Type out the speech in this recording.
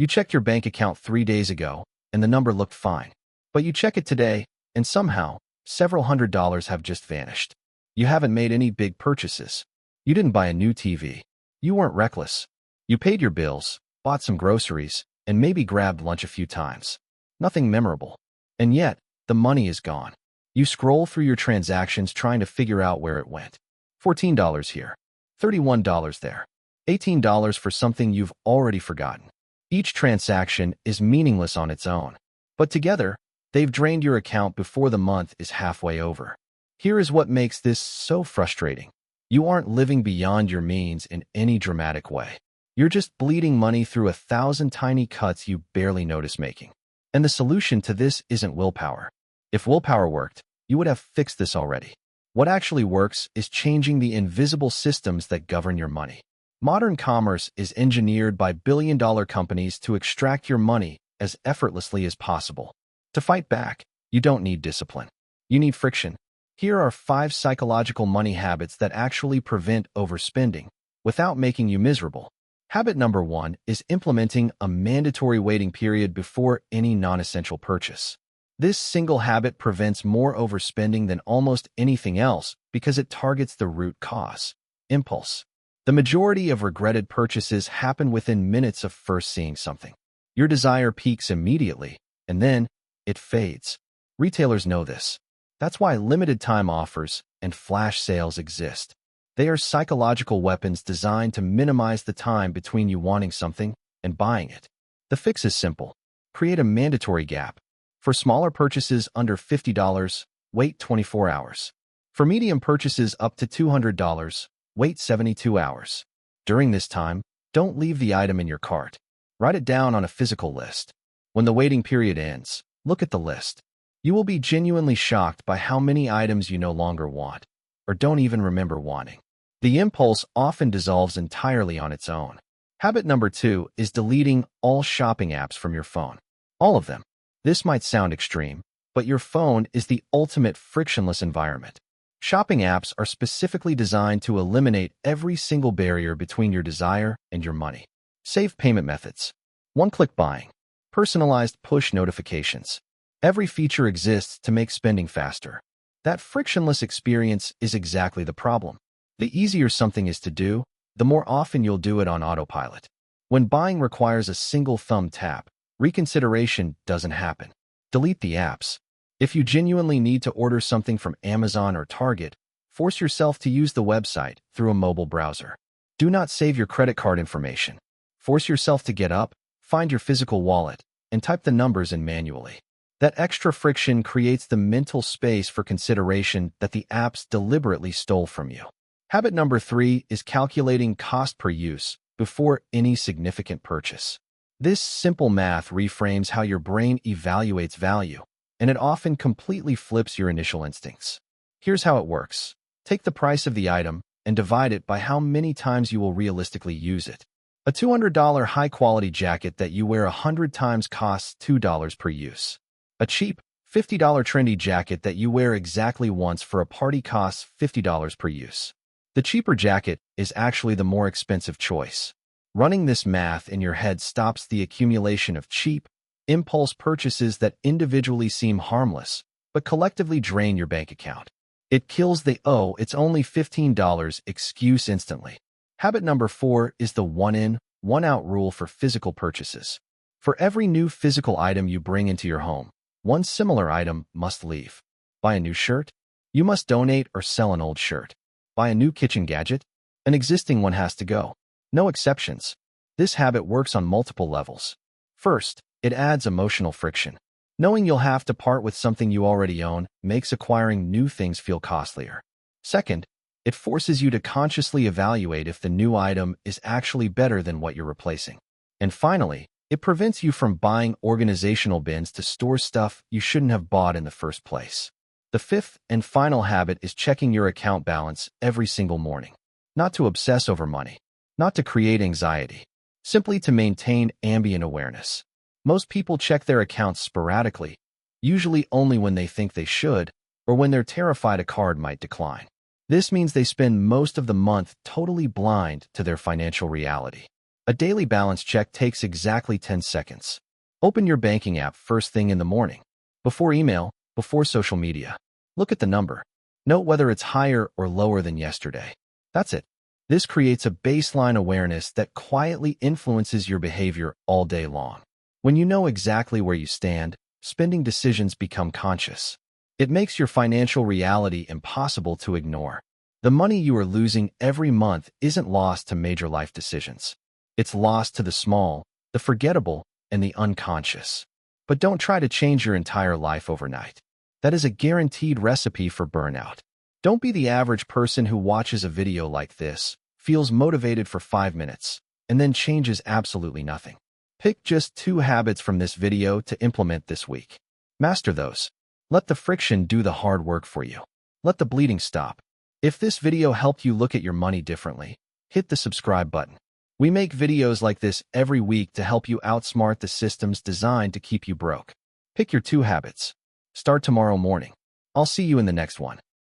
You checked your bank account 3 days ago, and the number looked fine. But you check it today, and somehow, several $100s have just vanished. You haven't made any big purchases. You didn't buy a new TV. You weren't reckless. You paid your bills, bought some groceries, and maybe grabbed lunch a few times. Nothing memorable. And yet, the money is gone. You scroll through your transactions trying to figure out where it went. $14 here. $31 there. $18 for something you've already forgotten. Each transaction is meaningless on its own, but together, they've drained your account before the month is halfway over. Here is what makes this so frustrating. You aren't living beyond your means in any dramatic way. You're just bleeding money through 1,000 tiny cuts you barely notice making. And the solution to this isn't willpower. If willpower worked, you would have fixed this already. What actually works is changing the invisible systems that govern your money. Modern commerce is engineered by billion-dollar companies to extract your money as effortlessly as possible. To fight back, you don't need discipline. You need friction. Here are 5 psychological money habits that actually prevent overspending without making you miserable. Habit number 1 is implementing a mandatory waiting period before any non-essential purchase. This single habit prevents more overspending than almost anything else because it targets the root cause: impulse. The majority of regretted purchases happen within minutes of first seeing something. Your desire peaks immediately, and then it fades. Retailers know this. That's why limited-time offers and flash sales exist. They are psychological weapons designed to minimize the time between you wanting something and buying it. The fix is simple. Create a mandatory gap. For smaller purchases under $50, wait 24 hours. For medium purchases up to $200, wait 72 hours. During this time, don't leave the item in your cart. Write it down on a physical list. When the waiting period ends, look at the list. You will be genuinely shocked by how many items you no longer want, or don't even remember wanting. The impulse often dissolves entirely on its own. Habit number 2 is deleting all shopping apps from your phone. All of them. This might sound extreme, but your phone is the ultimate frictionless environment. Shopping apps are specifically designed to eliminate every single barrier between your desire and your money. Save payment methods. One-click buying. Personalized push notifications. Every feature exists to make spending faster. That frictionless experience is exactly the problem. The easier something is to do, the more often you'll do it on autopilot. When buying requires a single thumb tap, reconsideration doesn't happen. Delete the apps. If you genuinely need to order something from Amazon or Target, force yourself to use the website through a mobile browser. Do not save your credit card information. Force yourself to get up, find your physical wallet, and type the numbers in manually. That extra friction creates the mental space for consideration that the apps deliberately stole from you. Habit number 3 is calculating cost per use before any significant purchase. This simple math reframes how your brain evaluates value, and it often completely flips your initial instincts. Here's how it works. Take the price of the item and divide it by how many times you will realistically use it. A $200 high-quality jacket that you wear 100 times costs $2 per use. A cheap, $50 trendy jacket that you wear exactly once for a party costs $50 per use. The cheaper jacket is actually the more expensive choice. Running this math in your head stops the accumulation of cheap, impulse purchases that individually seem harmless, but collectively drain your bank account. It kills the "oh, it's only $15" excuse instantly. Habit number 4 is the one-in, one-out rule for physical purchases. For every new physical item you bring into your home, one similar item must leave. Buy a new shirt? You must donate or sell an old shirt. Buy a new kitchen gadget? An existing one has to go. No exceptions. This habit works on multiple levels. First, it adds emotional friction. Knowing you'll have to part with something you already own makes acquiring new things feel costlier. Second, it forces you to consciously evaluate if the new item is actually better than what you're replacing. And finally, it prevents you from buying organizational bins to store stuff you shouldn't have bought in the first place. The 5th and final habit is checking your account balance every single morning. Not to obsess over money, not to create anxiety, simply to maintain ambient awareness. Most people check their accounts sporadically, usually only when they think they should, or when they're terrified a card might decline. This means they spend most of the month totally blind to their financial reality. A daily balance check takes exactly 10 seconds. Open your banking app first thing in the morning. Before email, before social media. Look at the number. Note whether it's higher or lower than yesterday. That's it. This creates a baseline awareness that quietly influences your behavior all day long. When you know exactly where you stand, spending decisions become conscious. It makes your financial reality impossible to ignore. The money you are losing every month isn't lost to major life decisions. It's lost to the small, the forgettable, and the unconscious. But don't try to change your entire life overnight. That is a guaranteed recipe for burnout. Don't be the average person who watches a video like this, feels motivated for 5 minutes, and then changes absolutely nothing. Pick just 2 habits from this video to implement this week. Master those. Let the friction do the hard work for you. Let the bleeding stop. If this video helped you look at your money differently, hit the subscribe button. We make videos like this every week to help you outsmart the systems designed to keep you broke. Pick your 2 habits. Start tomorrow morning. I'll see you in the next one.